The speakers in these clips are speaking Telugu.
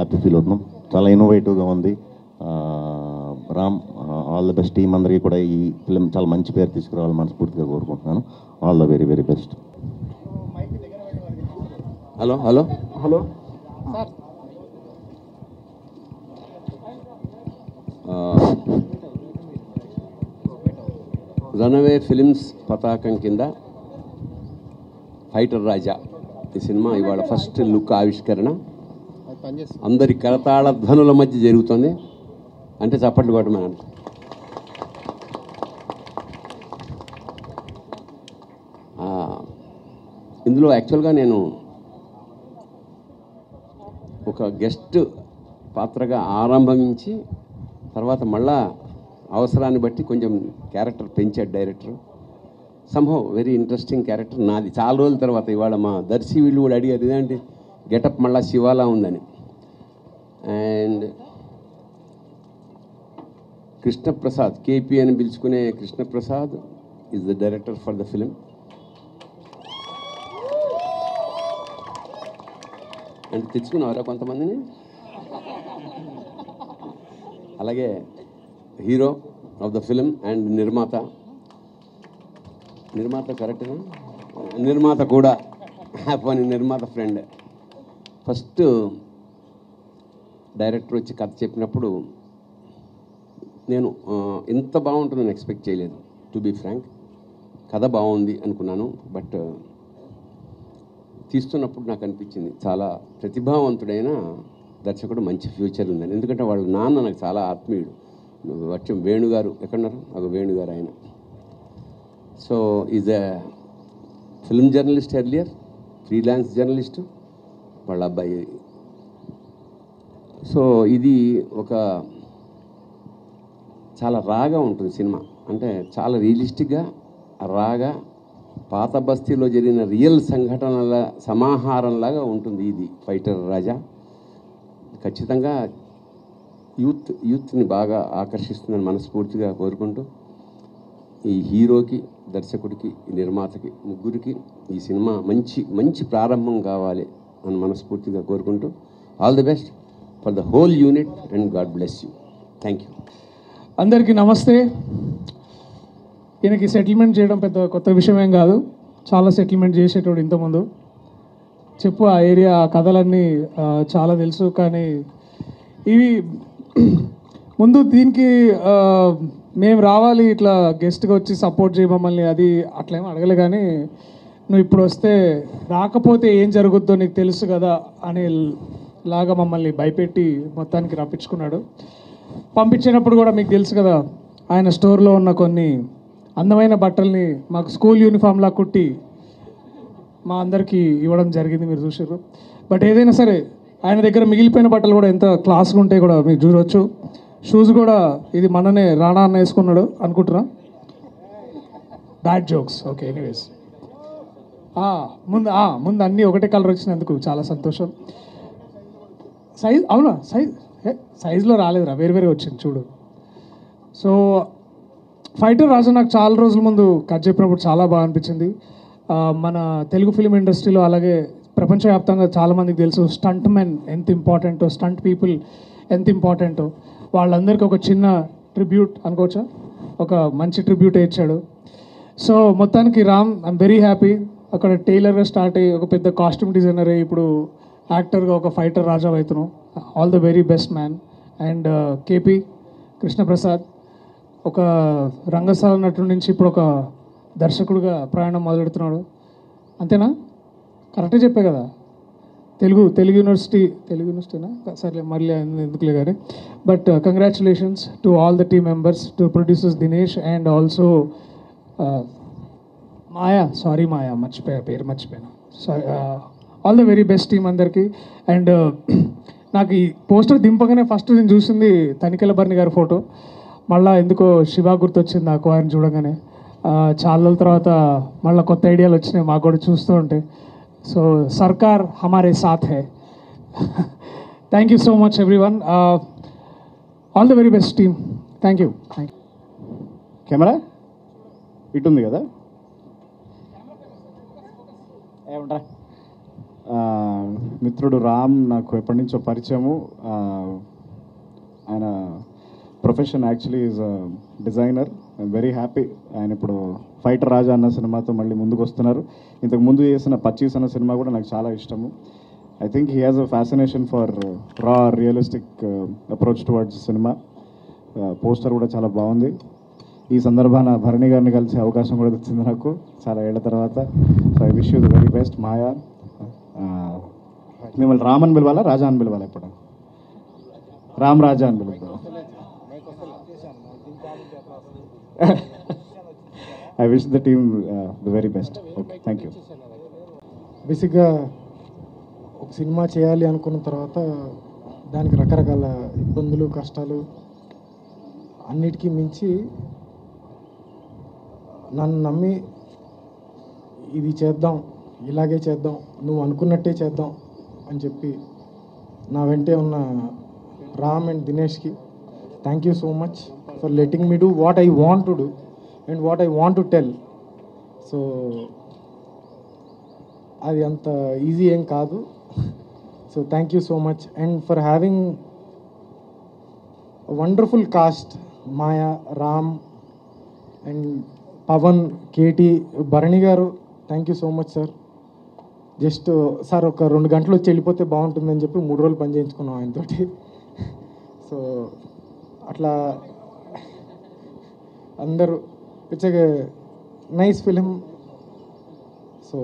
హ్యాపీ ఫీల్ అవుతున్నాం. చాలా ఇన్నోవేటివ్గా ఉంది. Ram, all the best. Team అందరికీ కూడా ఈ ఫిలిం చాలా మంచి పేరు తీసుకురావాలని మనస్ఫూర్తిగా కోరుకుంటున్నాను. All the very very best. Hello hello hello రనవే films పతాకం కింద ఫైటర్ రాజా ఈ సినిమా ఇవాళ ఫస్ట్ లుక్ ఆవిష్కరణ అందరి కరతాళ ధ్వనుల మధ్య జరుగుతుంది. అంటే చప్పట్లు కొట్టమని ఇందులో యాక్చువల్గా నేను ఒక గెస్ట్ పాత్రగా ఆరంభించి తర్వాత మళ్ళా అవసరాన్ని బట్టి కొంచెం క్యారెక్టర్ పెంచాడు director. Somehow very interesting character నాది. చాలా రోజుల తర్వాత ఇవాళ మా దర్శి వీళ్ళు కూడా అడిగారు ఇదేంటి గెటప్ మళ్ళా శివాలా ఉందని. అండ్ కృష్ణప్రసాద్, కేపీ అని పిలుచుకునే Krishnaprasad is the director for the film. అంటే తెచ్చుకున్నారా కొంతమందిని. అలాగే hero of the film and నిర్మాత కరెక్ట్గా నిర్మాత కూడా పోనీ నిర్మాత ఫ్రెండ్. ఫస్ట్ డైరెక్టర్ వచ్చి కథ చెప్పినప్పుడు నేను ఇంత బాగుంటుందని ఎక్స్పెక్ట్ చేయలేదు. టు బీ ఫ్రాంక్, కథ బాగుంది అనుకున్నాను. బట్ తీస్తున్నప్పుడు నాకు అనిపించింది చాలా ప్రతిభావంతుడైన దర్శకుడు, మంచి ఫ్యూచర్ ఉందని. ఎందుకంటే వాళ్ళ నాన్న నాకు చాలా ఆత్మీయుడు. వచ్చం వేణుగారు ఎక్కడున్నారు, ఒక వేణుగారు ఆయన. So is a film journalist earlier, freelance journalist వాళ్ళ అబ్బాయి. సో ఇది ఒక చాలా రాగా ఉంటుంది సినిమా. అంటే చాలా రియలిస్టిక్గా రాగా పాత బస్తీలో జరిగిన రియల్ సంఘటనల సమాహారంలాగా ఉంటుంది ఇది ఫైటర్ రాజా. ఖచ్చితంగా యూత్ని బాగా ఆకర్షిస్తుందని మనస్ఫూర్తిగా కోరుకుంటూ ఈ హీరోకి, దర్శకుడికి, నిర్మాతకి, ముగ్గురికి ఈ సినిమా మంచి ప్రారంభం కావాలి అని మనస్ఫూర్తిగా కోరుకుంటూ all the best for the whole unit and God bless you. Thank you. అందరికీ నమస్తే. ఈయనకి సెటిల్మెంట్ చేయడం పెద్ద కొత్త విషయం ఏం కాదు. చాలా సెటిల్మెంట్ చేసేటోడు ఇంతకుముందు. చెప్పు ఆ ఏరియా ఆ కథలన్నీ చాలా తెలుసు. కానీ ఇవి ముందు దీనికి మేము రావాలి ఇట్లా గెస్ట్గా వచ్చి సపోర్ట్ చేయ మమ్మల్ని అది అట్లేమో అడగలే. కానీ నువ్వు ఇప్పుడు వస్తే రాకపోతే ఏం జరుగుద్దో నీకు తెలుసు కదా అనే లాగా మమ్మల్ని భయపెట్టి మొత్తానికి రప్పించుకున్నాడు. పంపించేటప్పుడు కూడా మీకు తెలుసు కదా, ఆయన స్టోర్లో ఉన్న కొన్ని అందమైన బట్టల్ని మాకు స్కూల్ యూనిఫామ్లా కుట్టి మా అందరికీ ఇవ్వడం జరిగింది, మీరు చూసారు. బట్ ఏదైనా సరే ఆయన దగ్గర మిగిలిపోయిన బట్టలు కూడా ఎంత క్లాస్గా ఉంటాయి కూడా మీరు చూడవచ్చు. షూస్ కూడా ఇది మననే రాణా అన్న వేసుకున్నాడు అనుకుంటున్నా. Bad jokes. ఓకే, ఎనీవేస్ ముందు అన్నీ ఒకటే కలర్ వచ్చినందుకు చాలా సంతోషం. సైజ్ అవునా, సైజులో రాలేదురా, వేరే వచ్చింది చూడు. సో ఫైటర్ రాజా నాకు చాలా రోజుల ముందు కథ చెప్పినప్పుడు చాలా బాగా అనిపించింది. మన తెలుగు ఫిలిం ఇండస్ట్రీలో అలాగే ప్రపంచవ్యాప్తంగా చాలామందికి తెలుసు స్టంట్ మెన్ ఎంత ఇంపార్టెంటో, స్టంట్ పీపుల్ ఎంత ఇంపార్టెంటో. వాళ్ళందరికీ ఒక చిన్న ట్రిబ్యూట్ అనుకోవచ్చా, ఒక మంచి ట్రిబ్యూట్ ఇచ్చాడు. సో మొత్తానికి రామ్, ఐఎమ్ వెరీ హ్యాపీ. అక్కడ టైలర్గా స్టార్ట్ అయ్యి ఒక పెద్ద కాస్ట్యూమ్ డిజైనర్ అయ్యి ఇప్పుడు యాక్టర్గా ఒక ఫైటర్ రాజా అవుతున్నాం. All the very best man. And KP Krishnaprasad ఒక రంగస్థల నటుడి నుంచి ఇప్పుడు ఒక దర్శకుడిగా ప్రయాణం మొదలెడుతున్నాడు. అంతేనా? కరెక్టే చెప్పే కదా. తెలుగు యూనివర్సిటీనా? సరే మళ్ళీ ఎందుకులే కానీ. But congratulations to all the team members, to producers Dinesh and also Maya పేరు మర్చిపోయాను. Sorry. All the very best team అందరికీ. అండ్ నాకు ఈ పోస్టర్ దింపగానే ఫస్ట్ నేను చూసింది తనికెళ్ళ బర్ని గారి ఫోటో. మళ్ళీ ఎందుకో శివ గుర్తొచ్చింది నాకు ఆయన చూడగానే. చాలా రోజుల తర్వాత మళ్ళీ కొత్త ఐడియాలు వచ్చినాయి మాకు కూడా చూస్తూ ఉంటే. సో సర్కార్ హమారే సాత్ high. Thank you so much everyone. All the very best team. Thank you. Camera ఇటు ఉంది కదా, ఏమంటారా? మిత్రుడు రామ్ నాకు ఎప్పటి నుంచో పరిచయము. ఆయన profession actually is designer. I'm very happy ఆయన ఇప్పుడు ఫైటర్ రాజా అన్న సినిమాతో మళ్ళీ ముందుకు వస్తున్నారు. ఇంతకు ముందు చేసిన 25 అన్న సినిమా కూడా నాకు చాలా ఇష్టము. I think he has a fascination for raw realistic approach towards cinema. Poster కూడా చాలా బాగుంది. ఈ సందర్భాన భరణి గారిని కలిసే అవకాశం కూడా వచ్చింది నాకు చాలా ఏళ్ల తర్వాత. So I wish you the very best. Maya, మిమ్మల్ని రామ్ అని పిలవాలా రాజా అని పిలవాలా? ఇప్పుడు రామ్ రాజా అని పిలుద్దాం. I wish the team the very best. Okay, thank you. బేసిక్గా ఒక సినిమా చేయాలి అనుకున్న తర్వాత దానికి రకరకాల ఇబ్బందులు, కష్టాలు అన్నిటికీ మించి నన్ను నమ్మి ఇది చేద్దాం, ఇలాగే చేద్దాం, నువ్వు అనుకున్నట్టే చేద్దాం అని చెప్పి నా వెంటే ఉన్న రామ్ అండ్ దినేష్కి thank you so much for letting me do what I want to do and what I want to tell. So అది అంత ఈజీ ఏం కాదు. So thank you so much and for having wonderful cast. Maya, Ram and Pavan, KT, Bharani గారు, thank you so much sir. Just sir ఒక 2 గంటలు వచ్చి వెళ్ళిపోతే బాగుంటుందని చెప్పి 3 రోజులు పని చేయించుకున్నాం ఆయనతోటి. సో అట్లా అందరూ it's a nice film. So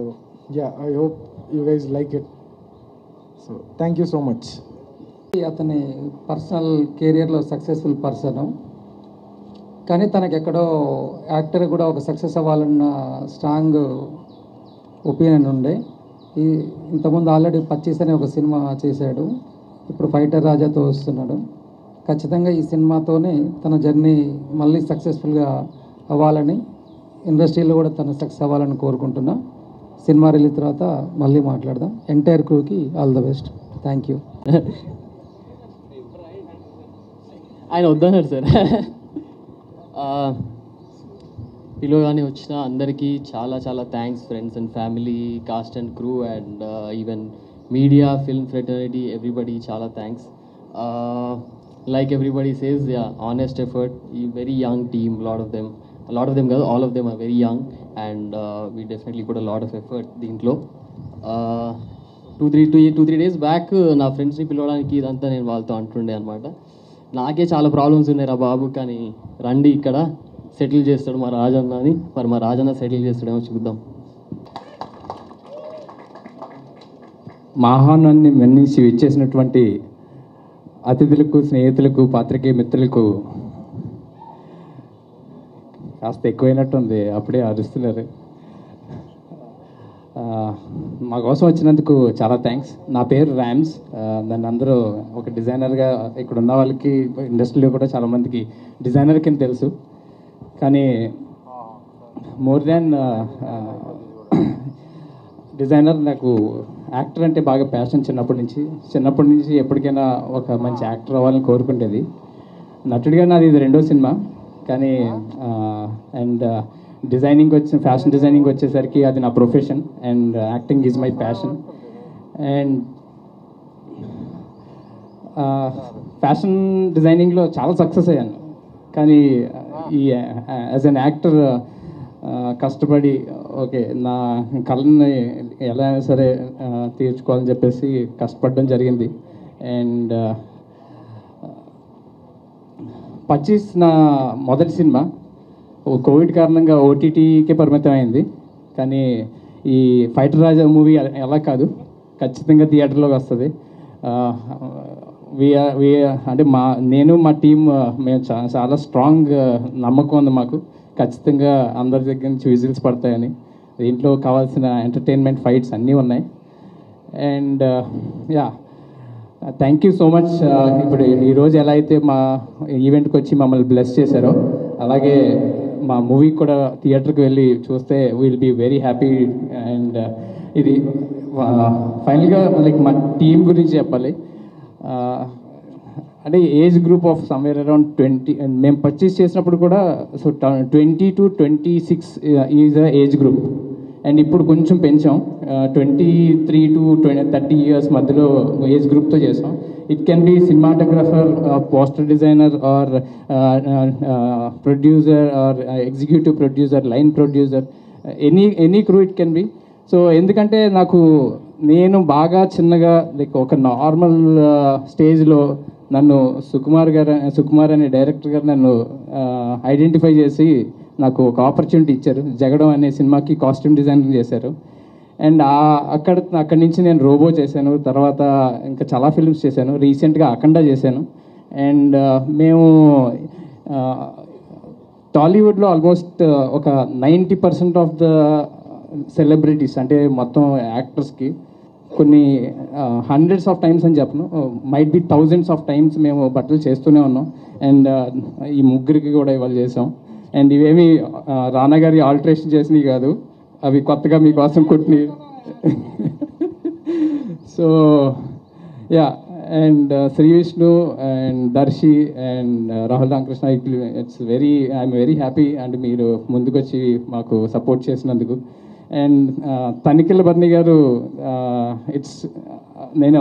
yeah, I hope you guys like it. So thank you so much. అతని పర్సనల్ కెరియర్లో సక్సెస్ఫుల్ పర్సన్, కానీ తనకి ఎక్కడో యాక్టర్ కూడా ఒక సక్సెస్ అవ్వాలన్న స్ట్రాంగ్ ఒపీనియన్ ఉండే. ఇంతకుముందు ఆల్రెడీ 25 అనే ఒక సినిమా చేశాడు, ఇప్పుడు ఫైటర్ రాజాతో వస్తున్నాడు. ఖచ్చితంగా ఈ సినిమాతోనే తన జర్నీ మళ్ళీ సక్సెస్ఫుల్గా అవ్వాలని, ఇండస్ట్రీలో కూడా తను సక్సెస్ అవ్వాలని కోరుకుంటున్నా. సినిమా రిలీజ్ తర్వాత మళ్ళీ మాట్లాడదాం. ఎంటైర్ క్రూకి all the best. Thank you. ఆయన వద్దన్నారు సార్. పిలువగానే వచ్చిన అందరికీ చాలా చాలా thanks. Friends and family, cast and crew and even media, film fraternity, everybody చాలా thanks. Like everybody says, yeah, honest effort. ఈ very young team, lot of them కాదు, all of them are very young and we definitely కూడా లాట్ ఆఫ్ ఎఫర్ట్ దీంట్లో. 2-3 days బ్యాక్ నా ఫ్రెండ్స్ని పిలవడానికి ఇదంతా నేను వాళ్ళతో అంటుండే అనమాట. నాకే చాలా ప్రాబ్లమ్స్ ఉన్నాయి రా బాబు, కానీ రండి ఇక్కడ సెటిల్ చేస్తాడు మా రాజన్న అని. మరి మా రాజన్న సెటిల్ చేస్తాడేమో చూద్దాం. మా ఆహ్వానాన్ని మన్నించి విచ్చేసినటువంటి అతిథులకు, స్నేహితులకు, పాత్రికేయ మిత్రులకు కాస్త ఎక్కువైనట్టుంది, అప్పుడే అరుస్తున్నారు. మా కోసం వచ్చినందుకు చాలా థ్యాంక్స్. నా పేరు ర్యామ్స్. నన్ను అందరూ ఒక డిజైనర్గా, ఇక్కడ ఉన్న వాళ్ళకి ఇండస్ట్రీలో కూడా చాలామందికి డిజైనర్ కింద తెలుసు. కానీ మోర్ దాన్ డిజైనర్, నాకు యాక్టర్ అంటే బాగా ప్యాషన్. చిన్నప్పటి నుంచి ఎప్పటికైనా ఒక మంచి యాక్టర్ అవ్వాలని కోరుకుంటేది. నటుడిగా నాది ఇది 2వ సినిమా. కానీ అండ్ ఫ్యాషన్ డిజైనింగ్ వచ్చేసరికి అది నా profession and acting is my passion. And fashion డిజైనింగ్లో చాలా సక్సెస్ అయ్యాను. కానీ ఈ యాజ్ అన్ యాక్టర్ కష్టపడి ఓకే నా కళని ఎలా అయినా సరే తీర్చుకోవాలని చెప్పేసి కష్టపడడం జరిగింది. అండ్ 25 నా మొదటి సినిమా కోవిడ్ కారణంగా ఓటీటీకే పరిమితం అయింది. కానీ ఈ ఫైటర్ రాజా మూవీ ఎలా కాదు, ఖచ్చితంగా థియేటర్లోకి వస్తుంది. అంటే నేను మా టీం మేము చాలా స్ట్రాంగ్ నమ్మకం ఉంది మాకు. ఖచ్చితంగా అందరి దగ్గర నుంచి విజిల్స్ పడతాయని. దీంట్లో కావాల్సిన ఎంటర్టైన్మెంట్, ఫైట్స్ అన్నీ ఉన్నాయి. And yeah, thank you so much. ఇప్పుడు ఈరోజు ఎలా అయితే మా ఈవెంట్కి వచ్చి మమ్మల్ని బ్లెస్ చేశారో, అలాగే మా మూవీ కూడా థియేటర్కి వెళ్ళి చూస్తే will be very happy. And ఇది ఫైనల్గా లైక్ మా టీం గురించి చెప్పాలి. అంటే age group of somewhere around 20. మేము పర్చేస్ చేసినప్పుడు కూడా so 20 to 26 is the age group. And ఇప్పుడు కొంచెం పెంచాం, 23 to 30 years మధ్యలో ఏజ్ గ్రూప్తో చేసాం. It can be cinematographer, poster designer, or producer, or executive producer, line producer, any crew it can be. So ఎందుకంటే నేను బాగా చిన్నగా లైక్ ఒక నార్మల్ స్టేజ్లో నన్ను సుకుమార్ అనే డైరెక్టర్ గారు నన్ను ఐడెంటిఫై చేసి నాకు ఒక ఆపర్చునిటీ ఇచ్చారు. జగడం అనే సినిమాకి కాస్ట్యూమ్ డిజైనింగ్ చేశారు. అండ్ అక్కడి నుంచి నేను రోబో చేశాను, తర్వాత ఇంకా చాలా ఫిల్మ్స్ చేశాను, రీసెంట్గా అఖండ చేశాను. అండ్ మేము టాలీవుడ్లో ఆల్మోస్ట్ ఒక 90% ఆఫ్ ద సెలబ్రిటీస్ అంటే మొత్తం యాక్టర్స్కి కొన్ని హండ్రెడ్స్ ఆఫ్ టైమ్స్ అని చెప్పను, might be thousands of times మేము బట్టలు చేస్తూనే ఉన్నాం. అండ్ ఈ ముగ్గురికి కూడా ఇవాళ చేసాం. అండ్ ఇవేమి రానా గారి ఆల్టరేషన్ చేసినవి కాదు, అవి కొత్తగా మీకోసం కుట్టినవి. So yeah, and Shri Vishnu and Darshi and Rahul Ramakrishna, I'm very happy and మీరు ముందుకొచ్చి మాకు సపోర్ట్ చేసినందుకు. అండ్ తనిఖీల బర్ని గారు, నేను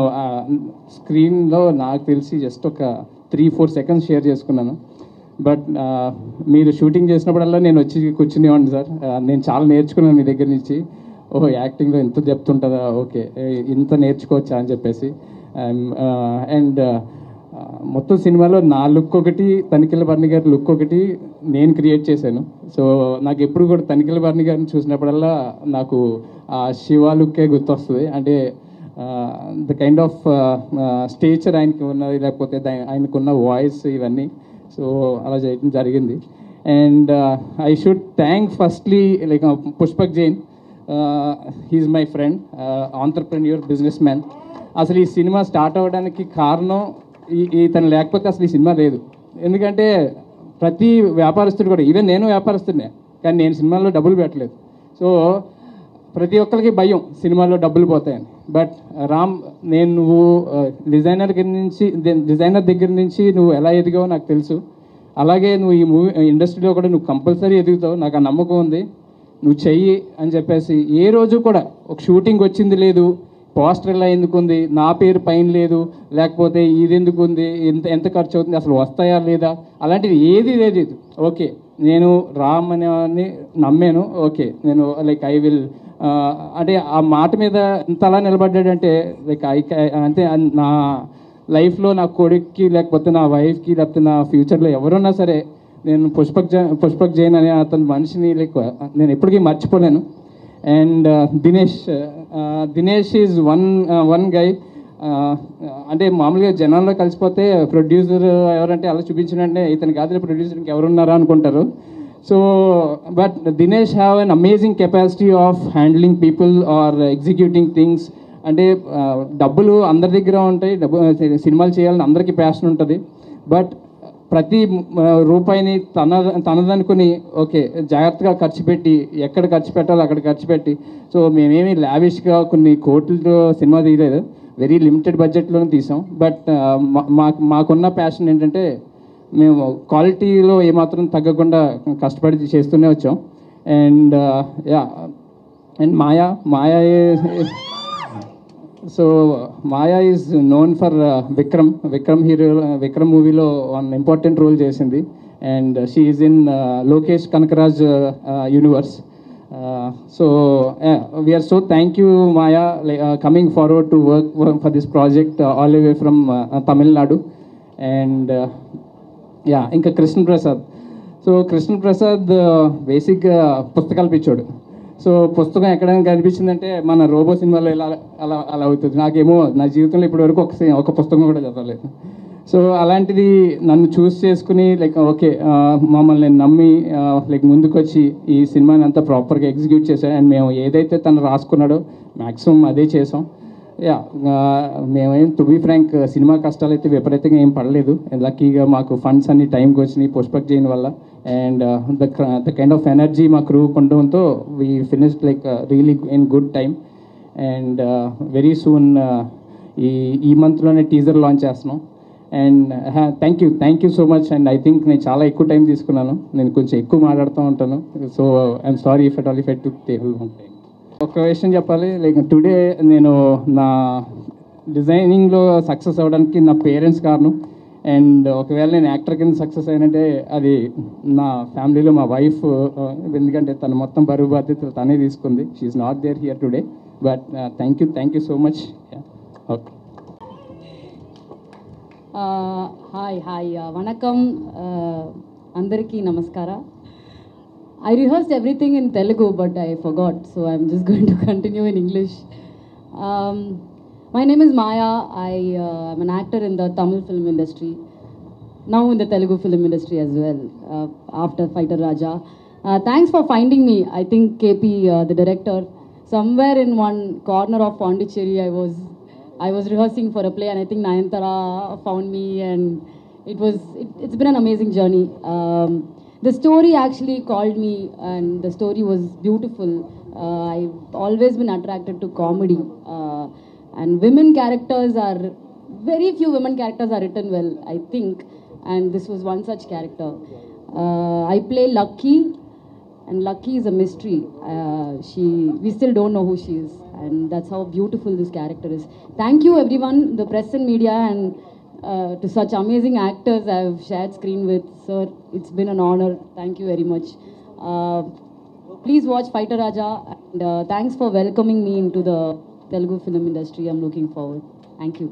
స్క్రీన్లో నాకు తెలిసి జస్ట్ ఒక 3-4 seconds షేర్ చేసుకున్నాను. బట్ మీరు షూటింగ్ చేసినప్పుడల్లా నేను వచ్చి కూర్చునేవాడిని సార్. నేను చాలా నేర్చుకున్నాను మీ దగ్గర నుంచి. ఓహో, యాక్టింగ్లో ఇంత చెప్తుంటుందా, ఓకే ఇంత నేర్చుకోవచ్చా అని చెప్పేసి. అండ్ మొత్తం సినిమాలో నా లుక్ ఒకటి, తనిఖీల బర్ని గారి లుక్ ఒకటి నేను క్రియేట్ చేశాను. సో నాకు ఎప్పుడు కూడా తనిఖీల బర్ని గారిని చూసినప్పుడల్లా నాకు ఆ శివ లుక్కే గుర్తొస్తుంది. అంటే ద కైండ్ ఆఫ్ స్టేచర్ ఆయనకి ఉన్నది, లేకపోతే ఆయనకున్న వాయిస్, ఇవన్నీ. సో అలా చేయడం జరిగింది. And I should thank firstly like Pushpak Jain. He's my friend, entrepreneur, businessman. అసలు ఈ సినిమా స్టార్ట్ అవ్వడానికి కారణం ఇతను లేకపోతే అసలు ఈ సినిమా లేదు. ఎందుకంటే ప్రతి వ్యాపారస్తుడు కూడా, ఈవెన్ నేను వ్యాపారస్తుడినే, కానీ నేను సినిమాల్లో డబ్బులు పెట్టలేదు. సో ప్రతి ఒక్కరికి భయం సినిమాలో డబ్బులు పోతాయని. బట్ రామ్, నువ్వు డిజైనర్ దగ్గర నుంచి నువ్వు ఎలా ఎదిగావో నాకు తెలుసు. అలాగే నువ్వు ఈ మూవీ ఇండస్ట్రీలో కూడా నువ్వు కంపల్సరీ ఎదుగుతావు, నాకు ఆ నమ్మకం ఉంది. నువ్వు చెయ్యి అని చెప్పేసి ఏ రోజు కూడా ఒక షూటింగ్ వచ్చింది లేదు, పోస్టర్ ఎలా ఎందుకు ఉంది, నా పేరు పైన లేదు, లేకపోతే ఇది ఎందుకు ఉంది, ఎంత ఖర్చు అవుతుంది, అసలు వస్తాయా లేదా, అలాంటిది ఏది లేదు. ఓకే, నేను రామ్ అనేవాడిని నమ్మాను. ఓకే, నేను లైక్ ఐ విల్, అంటే ఆ మాట మీద ఇంతలా నిలబడ్డాడంటే లైక్ అంటే నా లైఫ్లో నా కొడుక్కి, లేకపోతే నా వైఫ్కి, లేకపోతే నా ఫ్యూచర్లో ఎవరున్నా సరే నేను పుష్పక్ జైన్ అనే అతని మనిషిని లైక్ నేను ఎప్పటికీ మర్చిపోలేను. And Dinesh is one guy. అంటే మామూలుగా జనాల్లో కలిసిపోతే ప్రొడ్యూసర్ ఎవరంటే అలా చూపించినంటే ఇతను కాదు ప్రొడ్యూసర్ ఇంకెవరున్నారా అనుకుంటారు. So but Dinesh have an amazing capacity of handling people or executing things. అంటే డబ్బులు అందరి దగ్గర ఉంటాయి, సినిమాలు చేయాలని అందరికీ ప్యాషన్ ఉంటుంది. బట్ ప్రతి రూపాయిని తనదనుకుని ఓకే జాగ్రత్తగా ఖర్చు పెట్టి, ఎక్కడ ఖర్చు పెట్టాలో అక్కడ ఖర్చు పెట్టి. సో మేమేమి లావిష్గా కొన్ని కోట్లతో సినిమా తీయలేదు, వెరీ లిమిటెడ్ బడ్జెట్లోనే తీసాం. బట్ మాకున్న ప్యాషన్ ఏంటంటే మేము క్వాలిటీలో ఏమాత్రం తగ్గకుండా కష్టపడి చేస్తూనే వచ్చాం. And yeah, and Maya so Maya is known for Vikram మూవీలో వన్ ఇంపార్టెంట్ రోల్ చేసింది. And she is in Lokesh Kanagaraj universe. So we are so thank you Maya, coming forward to work for this project all the way from Tamil Nadu. And yeah, ఇంకా కృష్ణప్రసాద్. సో కృష్ణప్రసాద్ బేసిక్గా పుస్తకాలు పిచ్చోడు. సో పుస్తకం ఎక్కడైనా కనిపించిందంటే మన రోబో సినిమాలో ఇలా అలా అవుతుంది. నాకేమో నా జీవితంలో ఇప్పటివరకు ఒక పుస్తకం కూడా చదవలేదు. సో అలాంటిది నన్ను చూస్ చేసుకుని లైక్ ఓకే మమ్మల్ని నమ్మి లైక్ ముందుకొచ్చి ఈ సినిమాని అంతా ప్రాపర్గా ఎగ్జిక్యూట్ చేశాడు. అండ్ మేము ఏదైతే తను రాసుకున్నాడో మ్యాక్సిమం అదే చేసాం. యా, మేమేం టు బీ ఫ్రాంక్ సినిమా కష్టాలు అయితే విపరీతంగా ఏం పడలేదు. లక్కీగా మాకు ఫండ్స్ అన్ని టైంకి వచ్చినాయి పుష్పక్ జైన్ వల్ల. And the kind of energy మా క్రూ ఉండడంతో we finished like really in good time. And very soon ఈ మంత్లోనే టీజర్ లాంచ్ చేస్తున్నాం. And thank you so much. And I think నేను చాలా ఎక్కువ టైం తీసుకున్నాను, నేను కొంచెం ఎక్కువ మాట్లాడుతూ ఉంటాను. So I'm sorry if at took table one time. ఒక విషయం చెప్పాలి, లైక్ టుడే నేను నా డిజైనింగ్లో సక్సెస్ అవ్వడానికి నా పేరెంట్స్ కారణం. అండ్ ఒకవేళ నేను యాక్టర్ కింద సక్సెస్ అయినంటే అది నా ఫ్యామిలీలో మా వైఫ్, ఎందుకంటే తను మొత్తం బరువు బాధ్యతలు తనే తీసుకుంది. She's not there here today, but thank you so much. Okay. Hi వణకం అందరికీ నమస్కార. I rehearsed everything in Telugu, but I forgot, so I'm just going to continue in English. My name is Maya. I'm an actor in the Tamil film industry, now in the Telugu film industry as well, after Fighter Raja. Thanks for finding me. I think KP, the director, somewhere in one corner of Pondicherry, I was rehearsing for a play, and I think Nayantara found me, and it's been an amazing journey. The story actually called me, and the story was beautiful. I've always been attracted to comedy, and very few women characters are written well, I think, and this was one such character. I play Lucky, and Lucky is a mystery. We still don't know who she is, and that's how beautiful this character is. Thank you everyone, the press and media, and to such amazing actors I've shared screen with. Sir, it's been an honor. Thank you very much. Please watch Fighter Raja, and thanks for welcoming me into the Telugu film industry. I'm looking forward. Thank you.